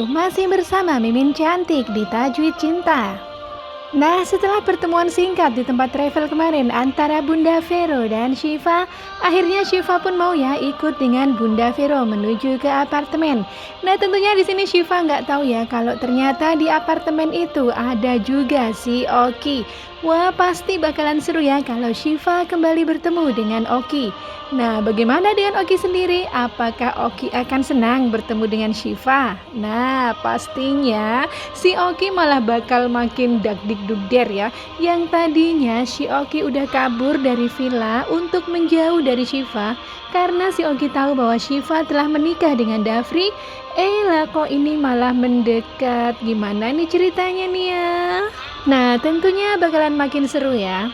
Masih bersama Mimin Cantik di Tajwid Cinta. Nah, setelah pertemuan singkat di tempat travel kemarin antara Bunda Vero dan Syifa, akhirnya Syifa pun mau ya ikut dengan Bunda Vero menuju ke apartemen. Nah, tentunya di sini Syifa nggak tahu ya kalau ternyata di apartemen itu ada juga si Oki. Wah, pasti bakalan seru ya kalau Syifa kembali bertemu dengan Oki. Nah, bagaimana dengan Oki sendiri? Apakah Oki akan senang bertemu dengan Syifa? Nah, pastinya si Oki malah bakal makin dagdikdugder ya. Yang tadinya si Oki udah kabur dari villa untuk menjauh dari Syifa karena si Oki tahu bahwa Syifa telah menikah dengan Dafri. Lah kok ini malah mendekat. Gimana nih ceritanya nih ya? Nah, tentunya bakalan makin seru ya.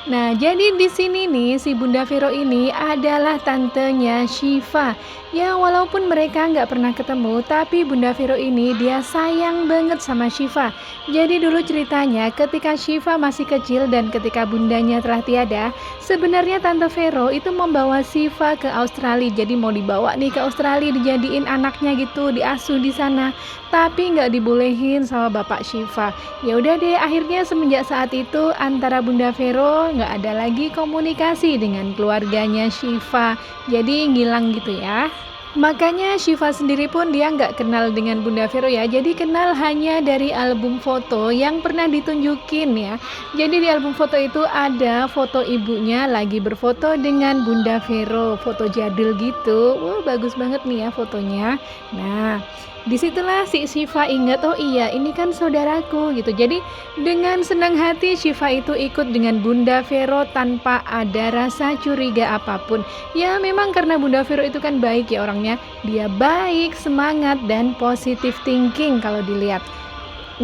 Nah, jadi di sini nih si Bunda Vero ini adalah tantenya Syifa. Ya, walaupun mereka nggak pernah ketemu, tapi Bunda Vero ini dia sayang banget sama Syifa. Jadi dulu ceritanya ketika Syifa masih kecil dan ketika bundanya telah tiada, sebenarnya Tante Vero itu membawa Syifa ke Australia. Jadi mau dibawa nih ke Australia dijadiin anaknya gitu, diasuh di sana. Tapi nggak dibolehin sama bapak Syifa. Ya udah deh, akhirnya semenjak saat itu antara Bunda Vero nggak ada lagi komunikasi dengan keluarganya Syifa. Jadi ngilang gitu ya. Makanya Syifa sendiri pun dia nggak kenal dengan Bunda Vero ya. Jadi kenal hanya dari album foto yang pernah ditunjukin ya. Jadi di album foto itu ada foto ibunya lagi berfoto dengan Bunda Vero. Foto jadul gitu. Wah, bagus banget nih ya fotonya. Nah, disitulah si Syifa ingat, oh iya ini kan saudaraku gitu. Jadi dengan senang hati Syifa itu ikut dengan Bunda Vero tanpa ada rasa curiga apapun. Ya memang karena Bunda Vero itu kan baik ya orangnya. Dia baik, semangat, dan positive thinking kalau dilihat.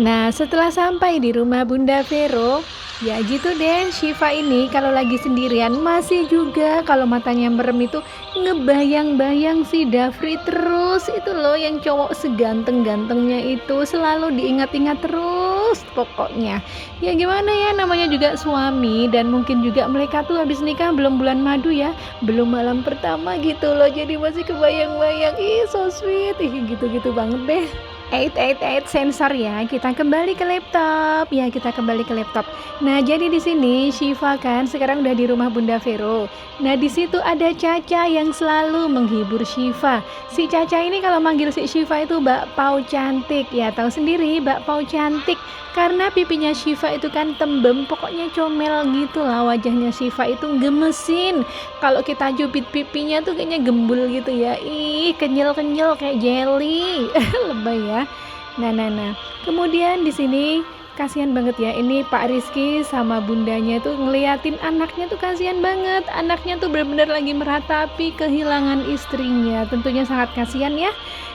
Nah, setelah sampai di rumah Bunda Vero, ya gitu deh, Syifa ini kalau lagi sendirian masih juga kalau matanya merem itu ngebayang-bayang si Dafri terus. Itu loh yang cowok seganteng-gantengnya itu selalu diingat-ingat terus pokoknya. Ya gimana ya, namanya juga suami dan mungkin juga mereka tuh habis nikah belum bulan madu ya, belum malam pertama gitu loh. Jadi masih kebayang-bayang, ih so sweet, gitu-gitu banget deh. Sensor ya. Kita kembali ke laptop. Ya, kita kembali ke laptop. Nah, jadi di sini Syifa kan sekarang udah di rumah Bunda Vero. Nah, di situ ada Caca yang selalu menghibur Syifa. Si Caca ini kalau manggil si Syifa itu Mbak Pau cantik. Ya, tahu sendiri Mbak Pau cantik karena pipinya Syifa itu kan tembem, pokoknya comel gitu lah wajahnya Syifa itu gemesin. Kalau kita jubit pipinya tuh kayaknya gembul gitu ya. Ih, kenyal-kenyal kayak jelly. Lebay ya. Nah. Kemudian di sini kasihan banget ya. Ini Pak Rizky sama bundanya tuh ngeliatin anaknya tuh kasihan banget. Anaknya tuh benar-benar lagi meratapi kehilangan istrinya. Tentunya sangat kasihan ya.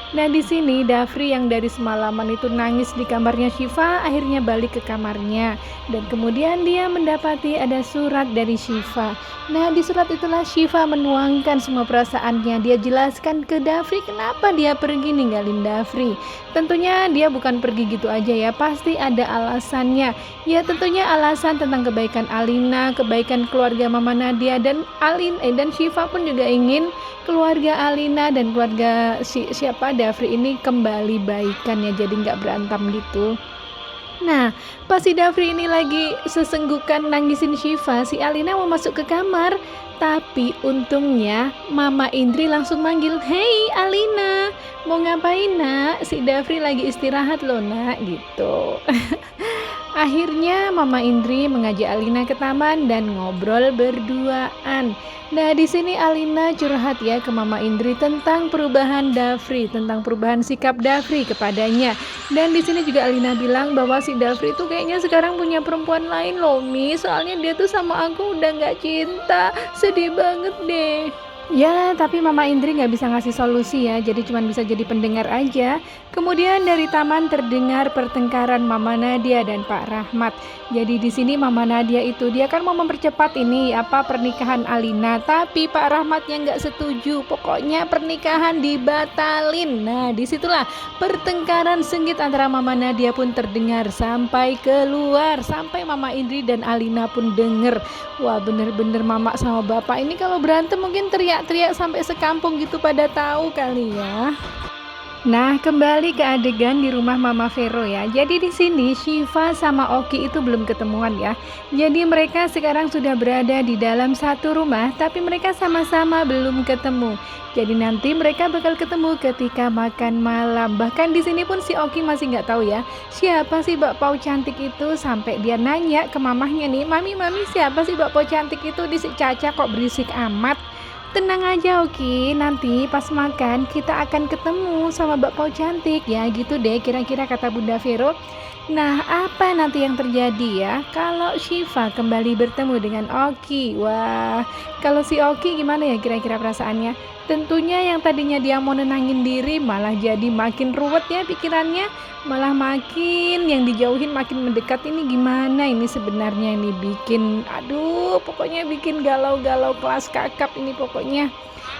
Nah, di sini Dafri yang dari semalaman itu nangis di kamarnya Syifa akhirnya balik ke kamarnya dan kemudian dia mendapati ada surat dari Syifa. Nah, di surat itulah Syifa menuangkan semua perasaannya. Dia jelaskan ke Dafri kenapa dia pergi ninggalin Dafri. Tentunya dia bukan pergi gitu aja ya, pasti ada alasannya. Ya, tentunya alasan tentang kebaikan Alina, kebaikan keluarga Mama Nadia dan dan Syifa pun juga ingin keluarga Alina dan keluarga siapa Dafri ini kembali baikan ya, jadi nggak berantem gitu. Nah, pas si Dafri ini lagi sesenggukan nangisin Syifa, si Alina mau masuk ke kamar. Tapi untungnya Mama Indri langsung manggil, "Hei Alina, mau ngapain nak? Si Dafri lagi istirahat loh nak," gitu. Akhirnya Mama Indri mengajak Alina ke taman dan ngobrol berduaan. Nah, di sini Alina curhat ya ke Mama Indri tentang perubahan Dafri, tentang perubahan sikap Dafri kepadanya. Dan di sini juga Alina bilang bahwa si Dafri itu kayaknya sekarang punya perempuan lain loh, Mi. Soalnya dia tuh sama aku udah nggak cinta. Sedih banget deh. Ya, tapi Mama Indri nggak bisa ngasih solusi ya, jadi cuma bisa jadi pendengar aja. Kemudian dari taman terdengar pertengkaran Mama Nadia dan Pak Rahmat. Jadi di sini Mama Nadia itu dia kan mau mempercepat ini pernikahan Alina, tapi Pak Rahmatnya nggak setuju. Pokoknya pernikahan dibatalin. Nah, disitulah pertengkaran sengit antara Mama Nadia pun terdengar sampai keluar, sampai Mama Indri dan Alina pun denger. Wah, bener-bener mama sama bapak ini kalau berantem mungkin teriak-teriak sampai sekampung gitu pada tahu kali ya. Nah, kembali ke adegan di rumah Mama Vero ya. Jadi di sini Syifa sama Oki itu belum ketemuan ya. Jadi mereka sekarang sudah berada di dalam satu rumah, tapi mereka sama-sama belum ketemu. Jadi nanti mereka bakal ketemu ketika makan malam. Bahkan di sini pun si Oki masih nggak tahu ya, siapa sih bakpao cantik itu, sampai dia nanya ke mamahnya nih, "Mami, mami, siapa sih bakpao cantik itu? Di si Caca kok berisik amat?" Tenang aja Oki, nanti pas makan kita akan ketemu sama bakpao cantik ya, gitu deh kira-kira kata Bunda Vero. Nah, apa nanti yang terjadi ya kalau Syifa kembali bertemu dengan Oki? Wah, kalau si Oki gimana ya kira-kira perasaannya? Tentunya yang tadinya dia mau nenangin diri malah jadi makin ruwet ya pikirannya, malah makin yang dijauhin makin mendekat. Ini gimana ini sebenarnya, ini bikin aduh pokoknya bikin galau-galau kelas kakap ini pokoknya.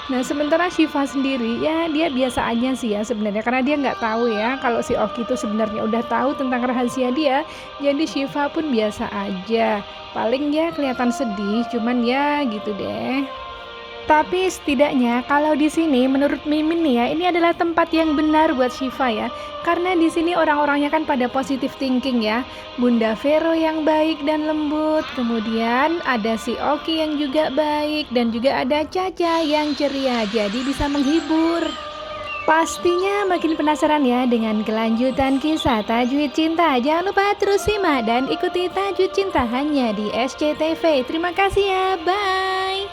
Nah, sementara Syifa sendiri ya dia biasa aja sih ya sebenarnya, karena dia nggak tahu ya kalau si Oki itu sebenarnya udah tahu tentang rahasia dia. Jadi Syifa pun biasa aja. Paling ya kelihatan sedih, cuman ya gitu deh. Tapi setidaknya kalau di sini menurut Mimin nih ya, ini adalah tempat yang benar buat Syifa ya. Karena di sini orang-orangnya kan pada positive thinking ya. Bunda Vero yang baik dan lembut, kemudian ada si Oki yang juga baik, dan juga ada Caca yang ceria, jadi bisa menghibur. Pastinya makin penasaran ya dengan kelanjutan kisah Tajwid Cinta. Jangan lupa terus simak dan ikuti Tajwid Cinta hanya di SCTV. Terima kasih ya, bye.